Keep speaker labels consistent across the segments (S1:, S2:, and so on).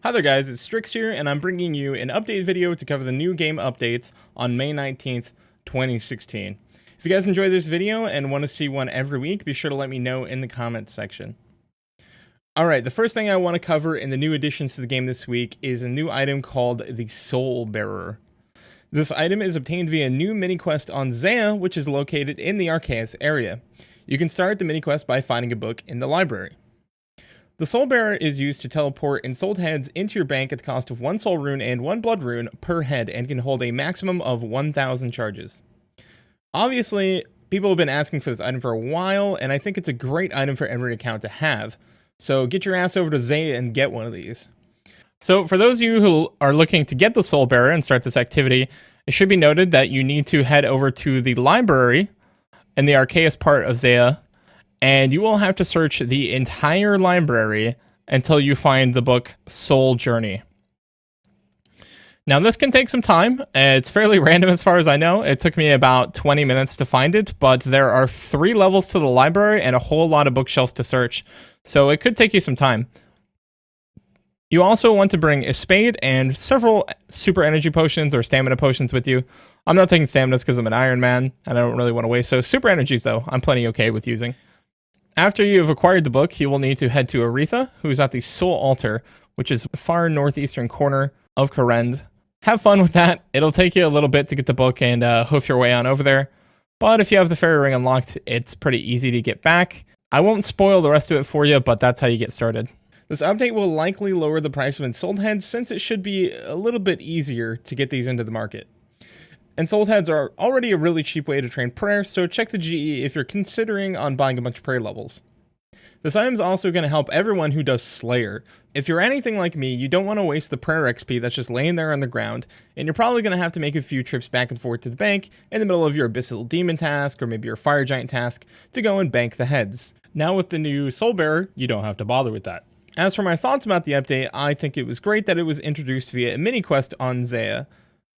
S1: Hi there guys, it's Strix here, and I'm bringing you an update video to cover the new game updates on May 19th, 2016. If you guys enjoy this video and want to see one every week, be sure to let me know in the comments section. Alright, the first thing I want to cover in the new additions to the game this week is a new item called the SoulBearer. This item is obtained via a new mini-quest on Zaya, which is located in the Arceus area. You can start the mini-quest by finding a book in the library. The SoulBearer is used to teleport ensouled heads into your bank at the cost of 1 soul rune and 1 blood rune per head, and can hold a maximum of 1,000 charges. Obviously, people have been asking for this item for a while, and I think it's a great item for every account to have. So get your ass over to Zaya and get one of these. So for those of you who are looking to get the SoulBearer and start this activity, it should be noted that you need to head over to the library in the Arceus part of Zaya, and you will have to search the entire library until you find the book Soul Journey. Now this can take some time. It's fairly random as far as I know. It took me about 20 minutes to find it, but there are 3 levels to the library and a whole lot of bookshelves to search, so it could take you some time. You also want to bring a spade and several super energy potions or stamina potions with you. I'm not taking staminas because I'm an Iron Man and I don't really want to waste, so super energies though, I'm plenty okay with using. After you have acquired the book, you will need to head to Aretha, who's at the Soul Altar, which is the far northeastern corner of Korend. Have fun with that. It'll take you a little bit to get the book and hoof your way on over there. But if you have the fairy ring unlocked, it's pretty easy to get back. I won't spoil the rest of it for you, but that's how you get started. This update will likely lower the price of ensouled heads, since it should be a little bit easier to get these into the market. Ensouled heads are already a really cheap way to train prayer, so check the GE if you're considering on buying a bunch of prayer levels. This item is also going to help everyone who does Slayer. If you're anything like me, you don't want to waste the prayer XP that's just laying there on the ground, and you're probably going to have to make a few trips back and forth to the bank in the middle of your Abyssal Demon task, or maybe your Fire Giant task, to go and bank the heads. Now with the new SoulBearer, you don't have to bother with that. As for my thoughts about the update, I think it was great that it was introduced via a mini-quest on Zaya.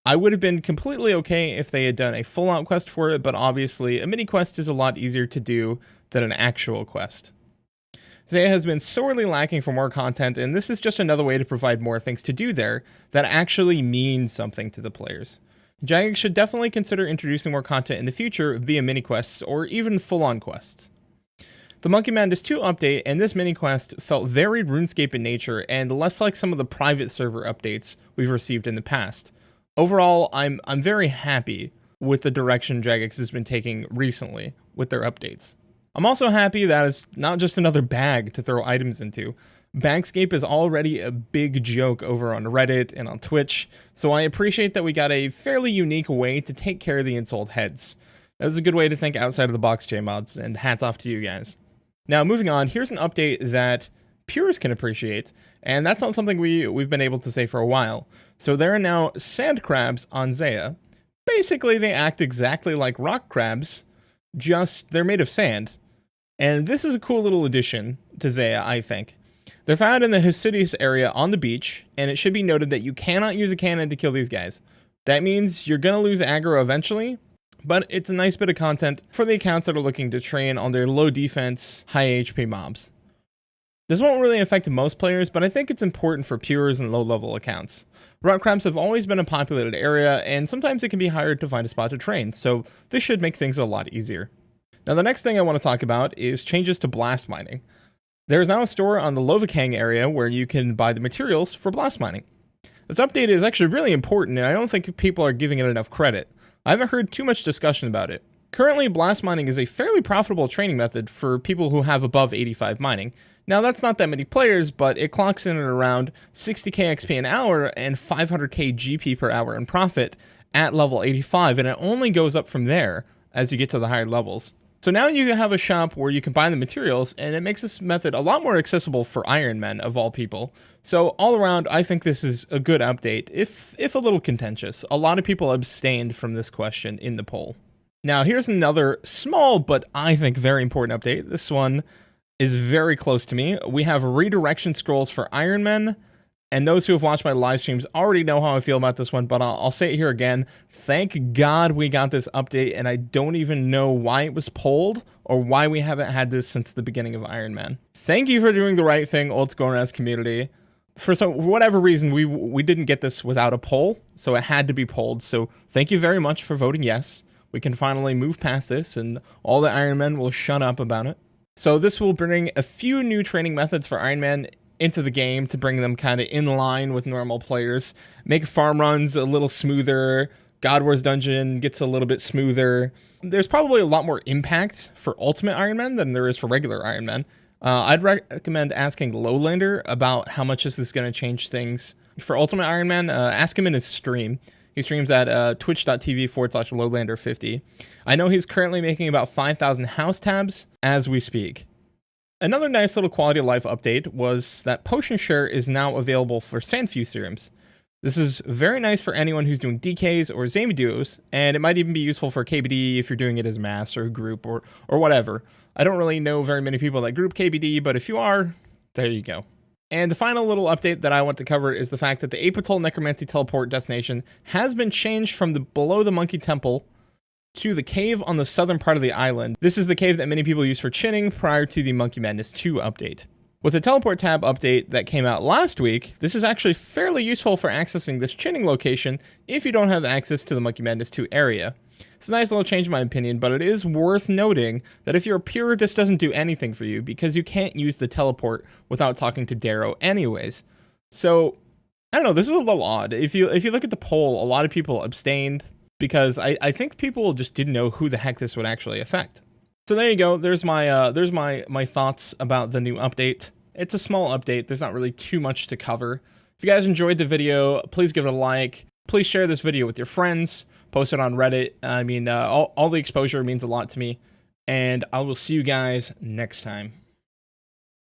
S1: I would have been completely okay if they had done a full-out quest for it, but obviously a mini-quest is a lot easier to do than an actual quest. Zaya has been sorely lacking for more content, and this is just another way to provide more things to do there that actually mean something to the players. Jagex should definitely consider introducing more content in the future via mini-quests or even full-on quests. The Monkey Madness 2 update and this mini-quest felt very RuneScape in nature and less like some of the private server updates we've received in the past. Overall, I'm very happy with the direction Jagex has been taking recently with their updates. I'm also happy that it's not just another bag to throw items into. Bagscape is already a big joke over on Reddit and on Twitch, so I appreciate that we got a fairly unique way to take care of the ensouled heads. That was a good way to think outside of the box, J-Mods, and hats off to you guys. Now, moving on, here's an update that purists can appreciate, and that's not something we've been able to say for a while. So there are now sand crabs on Zaya. Basically, they act exactly like rock crabs, just they're made of sand. And this is a cool little addition to Zaya, I think. They're found in the Hasidius area on the beach, and it should be noted that you cannot use a cannon to kill these guys. That means you're gonna lose aggro eventually, but it's a nice bit of content for the accounts that are looking to train on their low defense, high HP mobs. This won't really affect most players, but I think it's important for pures and low-level accounts. Rock crabs have always been a populated area, and sometimes it can be hard to find a spot to train, so this should make things a lot easier. Now the next thing I want to talk about is changes to blast mining. There is now a store on the Lovakang area where you can buy the materials for blast mining. This update is actually really important, and I don't think people are giving it enough credit. I haven't heard too much discussion about it. Currently, blast mining is a fairly profitable training method for people who have above 85 mining. Now, that's not that many players, but it clocks in at around 60k XP an hour and 500k GP per hour in profit at level 85, and it only goes up from there as you get to the higher levels. So now you have a shop where you can buy the materials, and it makes this method a lot more accessible for Iron Men, of all people. So all around, I think this is a good update, if a little contentious. A lot of people abstained from this question in the poll. Now, here's another small, but I think very important update. This one is very close to me. We have redirection scrolls for Iron Men, and those who have watched my live streams already know how I feel about this one, but I'll say it here again. Thank God we got this update, and I don't even know why it was pulled or why we haven't had this since the beginning of Iron Man. Thank you for doing the right thing, Old Scorners community. For whatever reason, we didn't get this without a poll, so it had to be polled. So thank you very much for voting yes. We can finally move past this, and all the Iron Men will shut up about it. So this will bring a few new training methods for Iron Man into the game to bring them kind of in line with normal players, make farm runs a little smoother, God Wars Dungeon gets a little bit smoother. There's probably a lot more impact for Ultimate Iron Man than there is for regular Iron Man. I'd recommend asking Lowlander about how much this is going to change things. For Ultimate Iron Man, ask him in his stream. He streams at twitch.tv/Lowlander50. I know he's currently making about 5,000 house tabs as we speak. Another nice little quality of life update was that Potion Share is now available for Sandfew serums. This is very nice for anyone who's doing DKs or Zami duos, and it might even be useful for KBD if you're doing it as mass or group or whatever. I don't really know very many people that group KBD, but if you are, there you go. And the final little update that I want to cover is the fact that the Apatol Necromancy teleport destination has been changed from below the Monkey Temple to the cave on the southern part of the island. This is the cave that many people use for chinning prior to the Monkey Madness 2 update. With the teleport tab update that came out last week, this is actually fairly useful for accessing this chinning location if you don't have access to the Monkey Madness 2 area. It's a nice little change in my opinion, but it is worth noting that if you're a pure, this doesn't do anything for you because you can't use the teleport without talking to Darrow anyways. So, I don't know, this is a little odd. If you look at the poll, a lot of people abstained because I think people just didn't know who the heck this would actually affect. So there you go. There's my thoughts about the new update. It's a small update. There's not really too much to cover. If you guys enjoyed the video, please give it a like. Please share this video with your friends. Post it on Reddit. I mean, all the exposure means a lot to me. And I will see you guys next time.